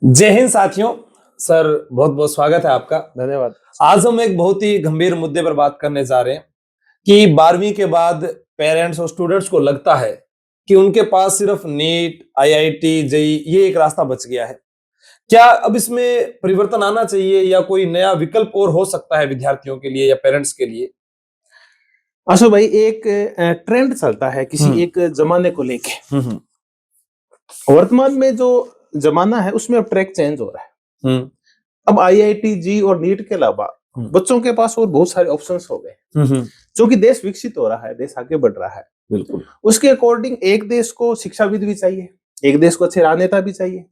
जय हिंद साथियों। सर बहुत बहुत स्वागत है आपका। धन्यवाद। आज हम एक बहुत ही गंभीर मुद्दे पर बात करने जा रहे हैं कि 12वीं के बाद पेरेंट्स और स्टूडेंट्स को लगता है कि उनके पास सिर्फ नीट, आईआईटी, जेईई ये एक रास्ता बच गया है। क्या अब इसमें परिवर्तन आना चाहिए या कोई नया विकल्प और हो सकता है विद्यार्थियों के लिए या पेरेंट्स के लिए? आशु भाई, एक ट्रेंड चलता है किसी एक जमाने को लेके। वर्तमान में जो जमाना है उसमें अब ट्रैक चेंज हो रहा है। अब आईआईटी, जी और नीट के अलावा बच्चों के पास और बहुत सारे ऑप्शंस हो गए, क्योंकि देश विकसित हो रहा है, देश आगे बढ़ रहा है। बिल्कुल। उसके अकॉर्डिंग एक देश को शिक्षाविद भी चाहिए, एक देश को अच्छे राजनेता भी चाहिए,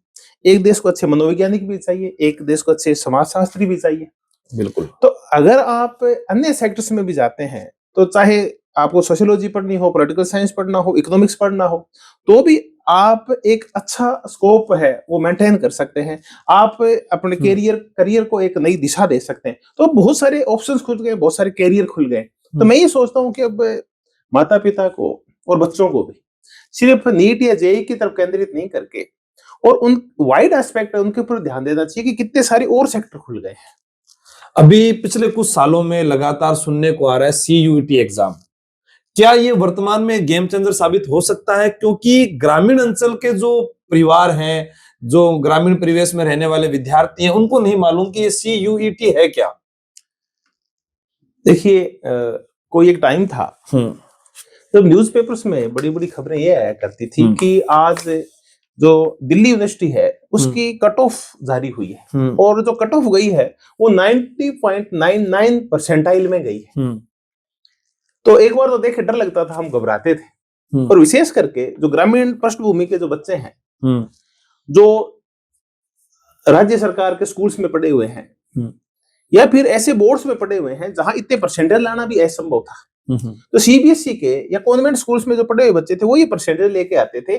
एक देश को अच्छे मनोवैज्ञानिक भी चाहिए, एक देश को अच्छे समाजशास्त्री भी चाहिए। बिल्कुल। तो अगर आप अन्य सेक्टर्स में भी जाते हैं, तो चाहे आपको सोशियोलॉजी पढ़नी हो, पॉलिटिकल साइंस पढ़ना हो, इकोनॉमिक्स पढ़ना हो, तो भी आप एक अच्छा स्कोप है वो मेंटेन कर सकते हैं। आप अपने करियर को एक नई दिशा दे सकते हैं। तो बहुत सारे ऑप्शंस खुल गए, बहुत सारे करियर खुल गए। तो मैं ये सोचता हूँ कि अब माता पिता को और बच्चों को भी सिर्फ नीट या जेईई की तरफ केंद्रित नहीं करके और उन वाइड एस्पेक्ट है उनके ऊपर ध्यान देना चाहिए कि कितने सारे और सेक्टर खुल गए हैं। अभी पिछले कुछ सालों में लगातार सुनने को आ रहा है सीयूईटी एग्जाम। क्या ये वर्तमान में गेम चेंजर साबित हो सकता है? क्योंकि ग्रामीण अंचल के जो परिवार हैं, जो ग्रामीण परिवेश में रहने वाले विद्यार्थी हैं, उनको नहीं मालूम कि ये सीयूईटी है क्या। देखिए, कोई एक टाइम था जब न्यूज़पेपर्स में बड़ी बड़ी खबरें ये आया करती थी कि आज जो दिल्ली यूनिवर्सिटी है उसकी कट ऑफ जारी हुई है और जो कट ऑफ गई है वो 90.99 परसेंटाइल में गई है। तो एक बार तो देखे डर लगता था, हम घबराते थे। और विशेष करके जो ग्रामीण पृष्ठभूमि के जो बच्चे हैं, जो राज्य सरकार के स्कूल्स में पढ़े हुए हैं या फिर ऐसे बोर्ड्स में पढ़े हुए हैं जहां इतने परसेंटेज लाना भी असंभव था, तो सीबीएसई के या कॉन्वेंट स्कूल्स में जो पढ़े हुए बच्चे थे वो ये परसेंटेज लेके आते थे।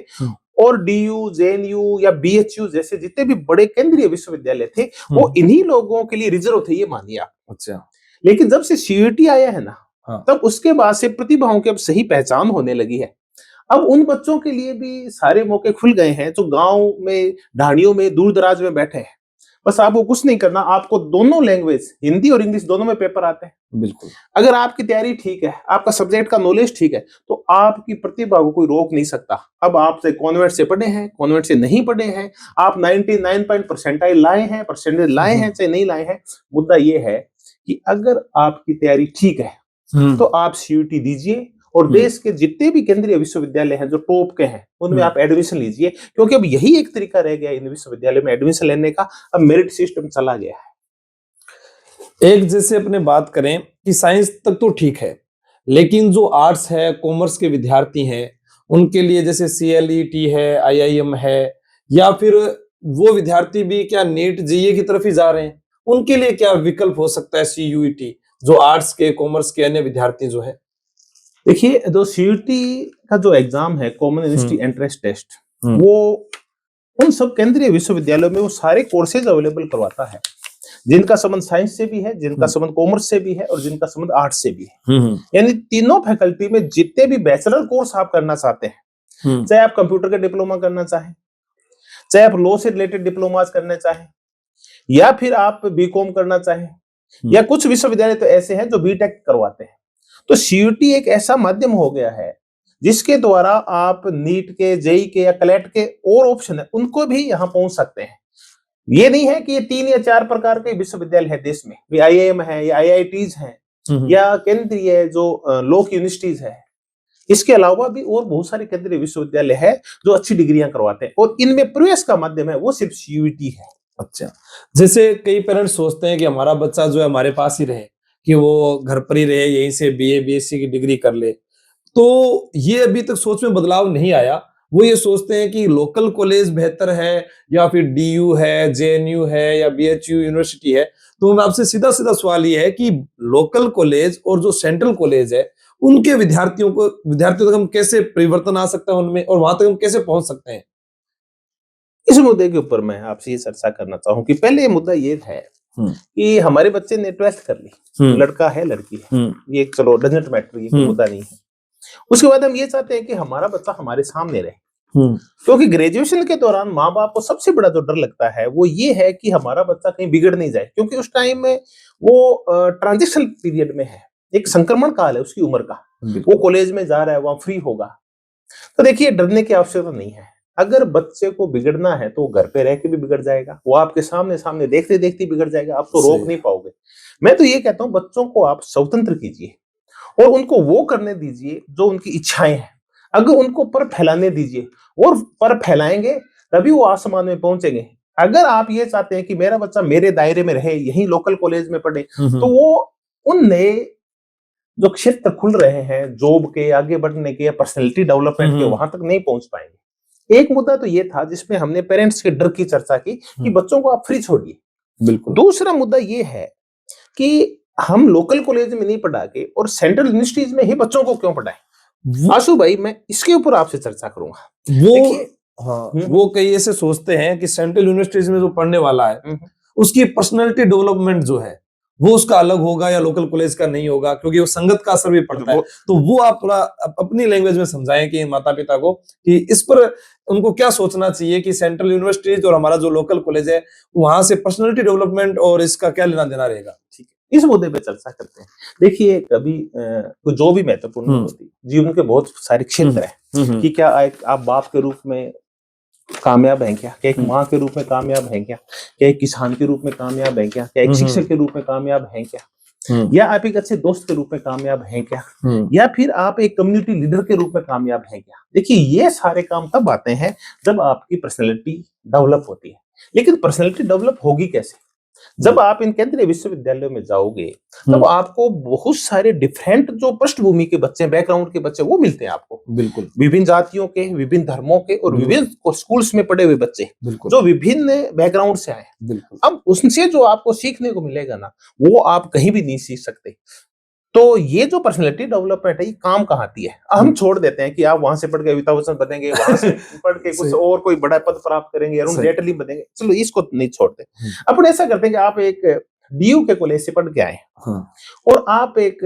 और डीयू, जेएनयू या बीएचयू जैसे जितने भी बड़े केंद्रीय विश्वविद्यालय थे वो इन्हीं लोगों के लिए रिजर्व थे, ये मानिए आप। अच्छा। लेकिन जब से सीयूईटी आया है ना, तब उसके बाद से प्रतिभाओं की अब सही पहचान होने लगी है। अब उन बच्चों के लिए भी सारे मौके खुल गए हैं जो गांव में, ढाणियों में, दूर दराज में बैठे हैं। बस आपको कुछ नहीं करना, आपको दोनों लैंग्वेज, हिंदी और इंग्लिश दोनों में पेपर आते हैं। बिल्कुल। अगर आपकी तैयारी ठीक है, आपका सब्जेक्ट का नॉलेज ठीक है, तो आपकी प्रतिभा को कोई रोक नहीं सकता। अब आप चाहे कॉन्वेंट से पढ़े हैं, कॉन्वेंट से नहीं पढ़े हैं, आप 99 परसेंटाइल लाए हैं, परसेंटेज लाए हैं चाहे नहीं लाए हैं, मुद्दा ये है कि अगर आपकी तैयारी ठीक है तो आप सीयूईटी दीजिए और देश के जितने भी केंद्रीय विश्वविद्यालय हैं जो टॉप के हैं उनमें आप एडमिशन लीजिए, क्योंकि अब यही एक तरीका रह गया इन विश्वविद्यालय में एडमिशन लेने का। अब मेरिट सिस्टम चला गया है। एक जैसे अपने बात करें कि साइंस तक तो ठीक है, लेकिन जो आर्ट्स है, कॉमर्स के विद्यार्थी हैं, उनके लिए जैसे सीएलईटी है, आईआईएम है, या फिर वो विद्यार्थी भी क्या नीट, जेईई की तरफ ही जा रहे हैं, उनके लिए क्या विकल्प हो सकता है सीयूईटी, जो आर्ट्स के, कॉमर्स के अन्य विद्यार्थी जो है? देखिए, जो सीयूईटी का जो एग्जाम है, कॉमन यूनिवर्सिटी एंट्रेंस टेस्ट, वो उन सब केंद्रीय विश्वविद्यालयों में वो सारे कोर्सेज अवेलेबल करवाता है जिनका संबंध साइंस से भी है, जिनका संबंध कॉमर्स से भी है और जिनका संबंध आर्ट्स से भी है। यानी तीनों फैकल्टी में जितने भी बैचलर कोर्स आप करना चाहते हैं, चाहे आप कंप्यूटर का डिप्लोमा करना चाहें, चाहे आप लॉ से रिलेटेड डिप्लोमास करना चाहें, या फिर आप बीकॉम करना चाहें, या कुछ विश्वविद्यालय तो ऐसे हैं जो बीटेक करवाते हैं, तो सीयूईटी एक ऐसा माध्यम हो गया है जिसके द्वारा आप नीट के, जेईई के या क्लैट के और ऑप्शन है उनको भी यहाँ पहुंच सकते हैं। ये नहीं है कि ये 3 या 4 प्रकार के विश्वविद्यालय है देश में, भी आईआईएम है या आईआईटीज हैं या केंद्रीय जो लॉ की यूनिवर्सिटीज है। इसके अलावा भी और बहुत सारे केंद्रीय विश्वविद्यालय है जो अच्छी डिग्रियां करवाते हैं और इनमें प्रवेश का माध्यम है वो सिर्फ सीयूईटी है। अच्छा, जैसे कई पेरेंट्स सोचते हैं कि हमारा बच्चा जो है हमारे पास ही रहे, कि वो घर पर ही रहे, यहीं से बीए, बीएससी की डिग्री कर ले, तो ये अभी तक सोच में बदलाव नहीं आया। वो ये सोचते हैं कि लोकल कॉलेज बेहतर है या फिर डीयू है, जेएनयू है या बीएचयू यूनिवर्सिटी है। तो मैं आपसे सीधा सीधा सवाल ये है कि लोकल कॉलेज और जो सेंट्रल कॉलेज है, उनके विद्यार्थियों तक हम कैसे परिवर्तन आ सकता है उनमें, और वहां तक हम कैसे पहुंच सकते हैं? इस मुद्दे के ऊपर मैं आपसे ये चर्चा करना चाहूँ कि पहले मुद्दा ये है कि हमारे बच्चे ने 12th कर ली, लड़का है लड़की है, ये चलो डजंट मैटर, ये कोई मुद्दा नहीं है। उसके बाद हम ये चाहते हैं कि हमारा बच्चा हमारे सामने रहे, क्योंकि ग्रेजुएशन के दौरान माँ बाप को सबसे बड़ा जो डर लगता है वो ये है कि हमारा बच्चा कहीं बिगड़ नहीं जाए, क्योंकि उस टाइम में वो ट्रांजिशन पीरियड में है, एक संक्रमण काल है उसकी उम्र का, वो कॉलेज में जा रहा है, वहां फ्री होगा। तो देखिए, डरने की आवश्यकता नहीं है। अगर बच्चे को बिगड़ना है तो घर पे रह के भी बिगड़ जाएगा, वो आपके सामने सामने देखते देखते बिगड़ जाएगा, आप तो रोक नहीं पाओगे। मैं तो ये कहता हूँ, बच्चों को आप स्वतंत्र कीजिए और उनको वो करने दीजिए जो उनकी इच्छाएं हैं। अगर उनको पर फैलाने दीजिए, और पर फैलाएंगे तभी वो आसमान में पहुंचेंगे। अगर आप ये चाहते हैं कि मेरा बच्चा मेरे दायरे में रहे, यही लोकल कॉलेज में पढ़े, तो वो उन नए जो क्षेत्र खुल रहे हैं जॉब के, आगे बढ़ने के, पर्सनैलिटी डेवलपमेंट के, वहां तक नहीं पहुंच पाएंगे। एक मुद्दा तो ये था जिसमें हमने पेरेंट्स के डर की चर्चा की कि बच्चों को आप फ्री छोड़िए। बिल्कुल। दूसरा मुद्दा ये है कि हम लोकल कॉलेज में नहीं पढ़ा के और सेंट्रल यूनिवर्सिटीज में ही बच्चों को क्यों पढ़ाएं? आशु भाई, मैं इसके ऊपर आपसे चर्चा करूंगा। वो कई ऐसे सोचते हैं कि सेंट्रल यूनिवर्सिटीज में जो पढ़ने वाला है उसकी पर्सनालिटी डेवलपमेंट जो है वो उसका अलग होगा या लोकल कॉलेज का नहीं होगा, क्योंकि वो संगत का असर भी पड़ता है। तो वो आप थोड़ा अपनी लैंग्वेज में समझाएं कि माता पिता को कि इस पर उनको क्या सोचना चाहिए कि सेंट्रल यूनिवर्सिटीज और हमारा जो लोकल कॉलेज है वहां से पर्सनालिटी डेवलपमेंट और इसका क्या लेना देना रहेगा। ठीक है, इस मुद्दे पे चर्चा करते हैं। देखिए, कभी जो भी महत्वपूर्ण होती है, जीवन के बहुत सारे क्षेत्र है कि क्या आप बाप के रूप में कामयाब हैं क्या एक माँ के रूप में कामयाब हैं क्या एक किसान के रूप में कामयाब हैं क्या एक शिक्षक के रूप में कामयाब हैं क्या, या आप एक अच्छे दोस्त के रूप में कामयाब हैं क्या, या फिर आप एक कम्युनिटी लीडर के रूप में कामयाब हैं क्या। देखिए, ये सारे काम तब आते हैं जब आपकी पर्सनैलिटी डेवलप होती है। लेकिन पर्सनैलिटी डेवलप होगी कैसे? जब आप इन केंद्रीय विश्वविद्यालयों में जाओगे तब आपको बहुत सारे डिफरेंट जो पृष्ठभूमि के बच्चे, बैकग्राउंड के बच्चे वो मिलते हैं आपको। बिल्कुल। विभिन्न जातियों के, विभिन्न धर्मों के और विभिन्न स्कूल्स में पढ़े हुए बच्चे जो विभिन्न बैकग्राउंड से आए। अब उनसे जो आपको सीखने को मिलेगा ना, वो आप कहीं भी नहीं सीख सकते। तो ये जो पर्सनैलिटी डेवलपमेंट है, ये काम कहाँ आती है? हम छोड़ देते हैं कि आप वहां से पढ़ के अमिताभ बच्चन बनेंगे, वहां से पढ़ के कुछ और कोई बड़ा पद प्राप्त करेंगे, अरुण जेटली बनेंगे। चलो, इसको नहीं छोड़ते। अपन ऐसा करते हैं कि आप एक डीयू के कॉलेज से पढ़ के आए और आप एक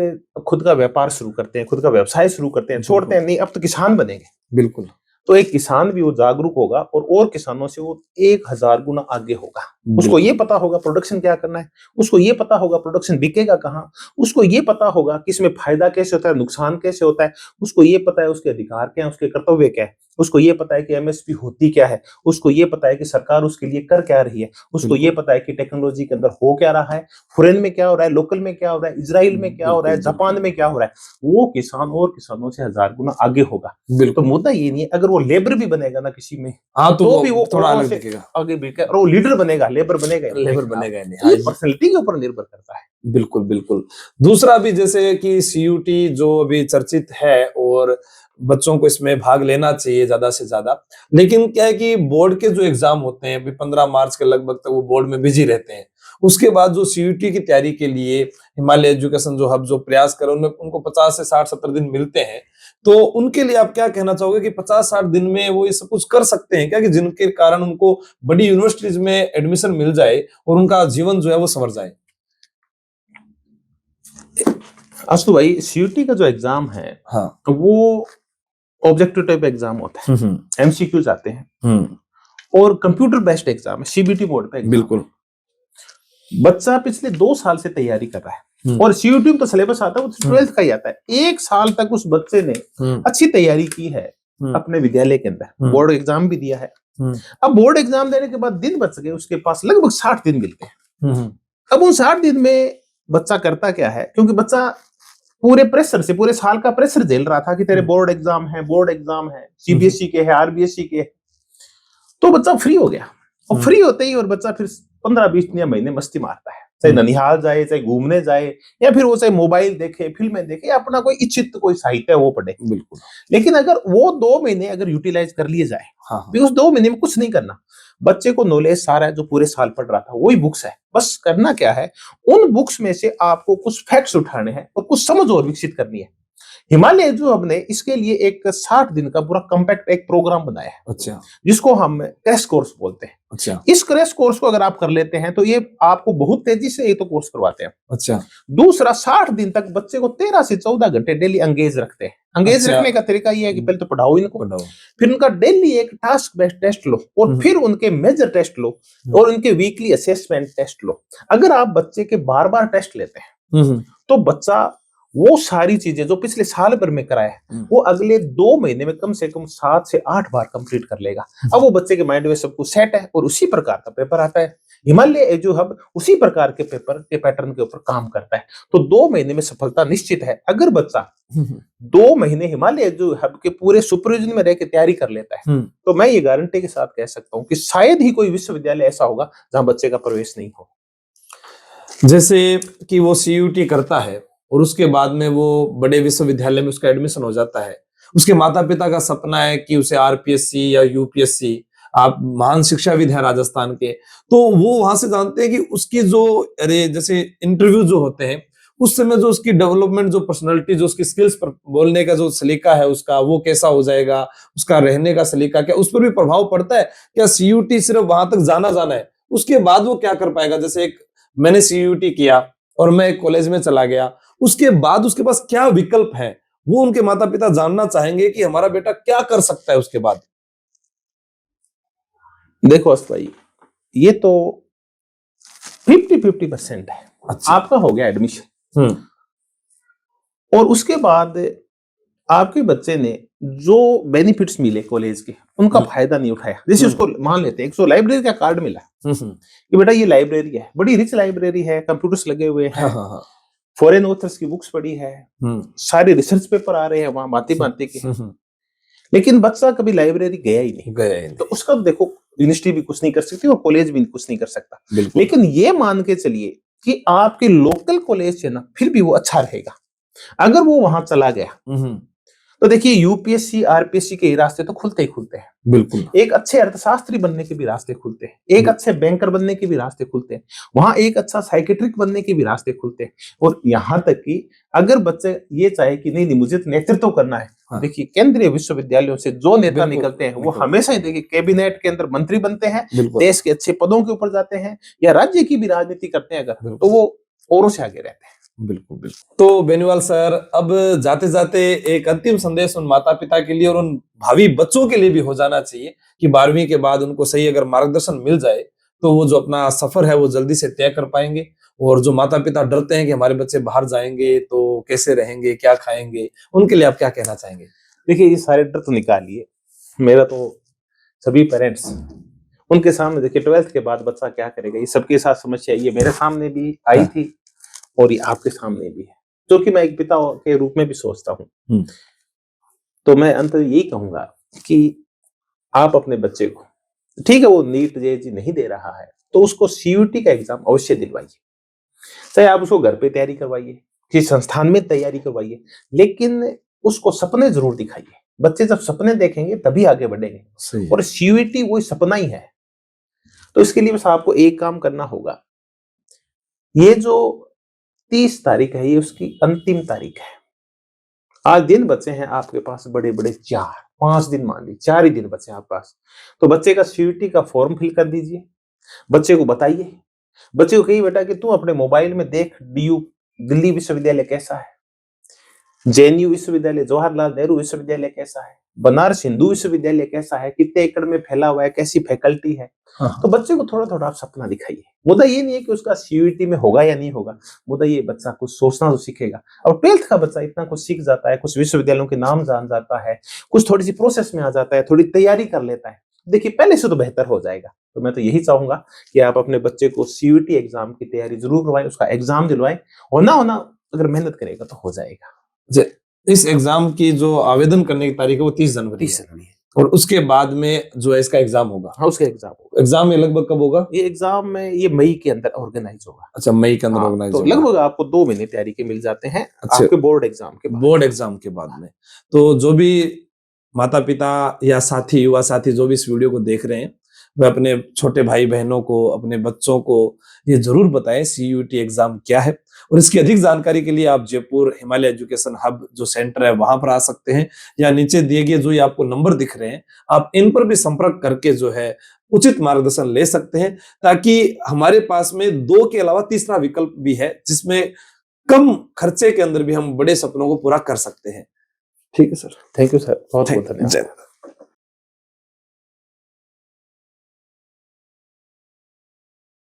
खुद का व्यापार शुरू करते हैं, खुद का व्यवसाय शुरू करते हैं, छोड़ते हैं नहीं, अब तो किसान बनेंगे। बिल्कुल। तो एक किसान भी वो जागरूक होगा और किसानों से वो 1000 गुना आगे होगा। उसको ये पता होगा प्रोडक्शन क्या करना है, उसको ये पता होगा प्रोडक्शन बिकेगा कहाँ, उसको ये पता होगा कि इसमें फायदा कैसे होता है, नुकसान कैसे होता है, उसको ये पता है उसके अधिकार क्या है, उसके कर्तव्य क्या है, उसको ये पता है कि एमएसपी होती क्या है, उसको ये पता है कि सरकार उसके लिए कर क्या रही है, उसको ये पता है कि टेक्नोलॉजी के अंदर हो क्या रहा है, फॉरेन में क्या हो रहा है, लोकल में क्या हो रहा है, इजराइल में क्या हो रहा है, जापान में क्या हो रहा है। वो किसान और किसानों से 1000 गुना आगे होगा। तो मुद्दा ये नहीं है, अगर वो लेबर भी बनेगा ना किसी में, तो भी वो थोड़ा अलग दिखेगा, आगे बढ़कर, और वो लीडर बनेगा, लेबर बनेगा नहीं। पर्सनैलिटी के ऊपर निर्भर करता है। बिल्कुल बिल्कुल। दूसरा भी जैसे कि सीयूटी जो अभी चर्चित है और बच्चों को इसमें भाग लेना चाहिए ज्यादा से ज्यादा, लेकिन क्या है कि बोर्ड के जो एग्जाम होते हैं अभी 15 मार्च के लगभग तक वो बोर्ड में बिजी रहते हैं। उसके बाद जो सीयूटी की तैयारी के लिए हिमालय एजुकेशन जो हब जो प्रयास कर उनमें उनको 50 से 60-70 दिन मिलते हैं। तो उनके लिए आप क्या कहना चाहोगे कि 50-60 दिन में वो ये सब कुछ कर सकते हैं क्या, कि जिनके कारण उनको बड़ी यूनिवर्सिटीज में एडमिशन मिल जाए और उनका जीवन जो है वो संवर जाए? अस्तु भाई, सीयूटी का जो एग्जाम है वो ऑब्जेक्टिव टाइप एग्जाम होता है, एमसीक्यूज आते हैं और कंप्यूटर बेस्ड एग्जाम है, सीबीटी मोड पे। बिल्कुल। बच्चा पिछले 2 साल से तैयारी कर रहा है और सीयूटी में तो सिलेबस आता है वो 12th का ही आता है। 1 साल तक उस बच्चे ने अच्छी तैयारी की है अपने विद्यालय के अंदर, बोर्ड एग्जाम भी दिया है। अब बोर्ड एग्जाम देने के बाद दिन बच गए उसके पास, लगभग 60 दिन मिलते हैं। अब उन 60 दिन में बच्चा करता क्या है, क्योंकि बच्चा पूरे प्रेशर से, पूरे साल का प्रेशर झेल रहा था कि तेरे बोर्ड एग्जाम है, सीबीएसई के है, आरबीएसई के है। तो बच्चा फ्री हो गया और फ्री होते ही और बच्चा फिर 15-20 दिन या महीने मस्ती मारता है, चाहे ननिहाल जाए, चाहे घूमने जाए, या फिर वो चाहे मोबाइल देखे, फिल्में देखे, या अपना कोई इच्छित कोई साहित्य वो पढ़े। बिल्कुल। लेकिन अगर वो 2 महीने अगर यूटिलाइज कर लिए जाए, उस 2 महीने में कुछ नहीं करना, बच्चे को नॉलेज सारा है जो पूरे साल पढ़ रहा था वही बुक्स है, बस करना क्या है, उन बुक्स में से आपको कुछ फैक्ट्स उठाने हैं और कुछ समझ और विकसित करनी है। हिमालय जो हमने इसके लिए एक 60 दिन का पूरा कॉम्पैक्ट एक प्रोग्राम बनाया है। अच्छा। जिसको हम क्रैश कोर्स बोलते हैं। अच्छा। इस क्रैश कोर्स को अगर आप कर लेते हैं तो ये आपको बहुत तेजी से ये तो कोर्स करवाते हैं। अच्छा। दूसरा, 60 दिन तक बच्चे को 13 से 14 घंटे डेली एंगेज रखते हैं। अंगेज अच्छा। रखने का तरीका ये है कि पहले तो पढ़ाओ इनको, पढ़ाओ। फिर उनका डेली एक टास्क बेस्ड टेस्ट लो, और फिर उनके मेजर टेस्ट लो, और उनके वीकली असेसमेंट टेस्ट लो। अगर आप बच्चे के बार बार टेस्ट लेते हैं तो बच्चा वो सारी चीजें जो पिछले साल भर में कराया है वो अगले 2 महीने में कम से कम 7 से 8 बार कंप्लीट कर लेगा। अब वो बच्चे के माइंड में सब कुछ सेट है और उसी प्रकार का पेपर आता है। हिमालय एजू हब उसी प्रकार के पेपर के पैटर्न के ऊपर काम करता है, तो 2 महीने में सफलता निश्चित है। अगर बच्चा 2 महीने हिमालय एजू हब के पूरे सुपरविजन में रह के तैयारी कर लेता है तो मैं ये गारंटी के साथ कह सकता हूँ कि शायद ही कोई विश्वविद्यालय ऐसा होगा जहां बच्चे का प्रवेश नहीं हो। जैसे कि वो सीयूटी करता है और उसके बाद में वो बड़े विश्वविद्यालय में उसका एडमिशन हो जाता है, उसके माता पिता का सपना है कि उसे आरपीएससी या यूपीएससी, आप महान शिक्षाविद हैं राजस्थान के, तो वो वहां से जानते हैं कि उसकी जो अरे जैसे इंटरव्यू जो होते हैं उस समय जो उसकी डेवलपमेंट, जो पर्सनालिटी, जो उसकी स्किल्स पर बोलने का जो सलीका है उसका, वो कैसा हो जाएगा, उसका रहने का सलीका क्या, उस पर भी प्रभाव पड़ता है क्या? सीयूटी सिर्फ वहां तक जाना है, उसके बाद वो क्या कर पाएगा? जैसे एक मैंने सीयूटी किया और मैं एक कॉलेज में चला गया, उसके बाद उसके पास क्या विकल्प है, वो उनके माता पिता जानना चाहेंगे कि हमारा बेटा क्या कर सकता है उसके बाद। देखो अस्त भाई, ये तो 50-50% है। अच्छा। आपका हो गया एडमिशन और उसके बाद आपके बच्चे ने जो बेनिफिट्स मिले कॉलेज के उनका फायदा नहीं उठाया। जैसे उसको मान लेते हैं 100 लाइब्रेरी का कार्ड मिला कि बेटा ये लाइब्रेरी है, बड़ी रिच लाइब्रेरी है, कंप्यूटर्स लगे हुए हैं, फॉरेन ऑथर्स की बुक्स पड़ी है, सारे रिसर्च पेपर आ रहे हैं वहां भांति के, लेकिन बच्चा कभी लाइब्रेरी गया ही नहीं। तो उसका देखो यूनिवर्सिटी भी कुछ नहीं कर सकती और कॉलेज भी कुछ नहीं कर सकता। लेकिन ये मान के चलिए कि आपके लोकल कॉलेज से ना फिर भी वो अच्छा रहेगा। अगर वो वहां चला गया तो देखिए यूपीएससी आरपीएससी के रास्ते तो खुलते ही खुलते हैं। बिल्कुल। एक अच्छे अर्थशास्त्री बनने के भी रास्ते खुलते हैं, एक अच्छे बैंकर बनने के भी रास्ते खुलते हैं, वहां एक अच्छा साइकेट्रिक बनने के भी रास्ते खुलते हैं। और यहाँ तक कि अगर बच्चे ये चाहे कि नहीं मुझे तो नेतृत्व करना है, देखिए केंद्रीय विश्वविद्यालयों से जो नेता निकलते हैं वो हमेशा ही देखिए कैबिनेट के अंदर मंत्री बनते हैं, देश के अच्छे पदों के ऊपर जाते हैं या राज्य की भी राजनीति करते हैं अगर, तो वो औरों से आगे रहते हैं। बिल्कुल बिल्कुल। तो बेनीवाल सर, अब जाते जाते एक अंतिम संदेश उन माता पिता के लिए और उन भावी बच्चों के लिए भी हो जाना चाहिए कि 12वीं के बाद उनको सही अगर मार्गदर्शन मिल जाए तो वो जो अपना सफर है वो जल्दी से तय कर पाएंगे। और जो माता पिता डरते हैं कि हमारे बच्चे बाहर जाएंगे तो कैसे रहेंगे, क्या खाएंगे, उनके लिए आप क्या कहना चाहेंगे? देखिए ये सारे डर तो निकालिए। मेरा तो सभी पेरेंट्स उनके सामने देखिए 12th के बाद बच्चा क्या करेगा, ये सबके साथ समस्या, ये मेरे सामने भी आई थी और ये आपके सामने भी है, जो कि मैं एक पिता के रूप में भी सोचता हूँ। तो मैं अंत यही कहूंगा कि आप अपने बच्चे को, ठीक है वो नीट जेईई नहीं दे रहा है तो उसको सीयूटी का एग्जाम अवश्य दिलवाइए, चाहे आप उसको घर पे तैयारी करवाइए, किसी संस्थान में तैयारी करवाइए, लेकिन उसको सपने जरूर दिखाइए। बच्चे जब सपने देखेंगे तभी आगे बढ़ेंगे और सीयूटी वही सपना ही है। तो इसके लिए बस आपको एक काम करना होगा, ये जो 30 तारीख है ये उसकी अंतिम तारीख है। आज दिन बचे हैं आपके पास बड़े बड़े 4-5 दिन, मान ली 4 ही दिन बचे हैं आपके पास। तो बच्चे का सीयूटी का फॉर्म फिल कर दीजिए, बच्चे को बताइए, बच्चे को कहिए बेटा कि तू अपने मोबाइल में देख डीयू दिल्ली विश्वविद्यालय कैसा है, जेएनयू विश्वविद्यालय, जवाहरलाल नेहरू विश्वविद्यालय कैसा है, बनारस हिंदू विश्वविद्यालय कैसा है, कितने एकड़ में फैला हुआ है, कैसी फैकल्टी है। तो बच्चे को थोड़ा थोड़ा आप सपना दिखाइए। मुद्दा ये नहीं है कि उसका सीयूटी में होगा या नहीं होगा, मुद्दा ये बच्चा कुछ सोचना तो सीखेगा। और 12th का बच्चा इतना कुछ सीख जाता है, कुछ विश्वविद्यालयों के नाम जान जाता है, कुछ थोड़ी सी प्रोसेस में आ जाता है, थोड़ी तैयारी कर लेता है, देखिए पहले से तो बेहतर हो जाएगा। तो मैं तो यही चाहूंगा कि आप अपने बच्चे को सीयूटी एग्जाम की तैयारी जरूर करवाएं, उसका एग्जाम दिलवाएं, होना अगर मेहनत करेगा तो हो जाएगा। इस एग्जाम की जो आवेदन करने की तारीख है वो 30 जनवरी है और उसके बाद में जो है इसका एग्जाम होगा। हाँ उसका एग्जाम होगा। एग्जाम में लगभग कब होगा? ये एग्जाम में ये मई के अंदर ऑर्गेनाइज होगा। अच्छा, मई के अंदर ऑर्गेनाइज तो होगा। लगभग आपको 2 महीने तैयारी के मिल जाते हैं। अच्छा, आपके बोर्ड एग्जाम के बाद। बोर्ड एग्जाम के बाद में। तो जो भी माता पिता या साथी, युवा साथी जो भी इस वीडियो को देख रहे हैं, वह अपने छोटे भाई बहनों को, अपने बच्चों को ये जरूर बताएं सीयूटी एग्जाम क्या है। और इसकी अधिक जानकारी के लिए आप जयपुर हिमालय एजुकेशन हब जो सेंटर है वहां पर आ सकते हैं, या नीचे दिए गए जो ये आपको नंबर दिख रहे हैं आप इन पर भी संपर्क करके जो है उचित मार्गदर्शन ले सकते हैं, ताकि हमारे पास में 2 के अलावा तीसरा विकल्प भी है जिसमें कम खर्चे के अंदर भी हम बड़े सपनों को पूरा कर सकते हैं। ठीक है सर। थैंक यू सर, बहुत बहुत धन्यवाद। जय माता दी।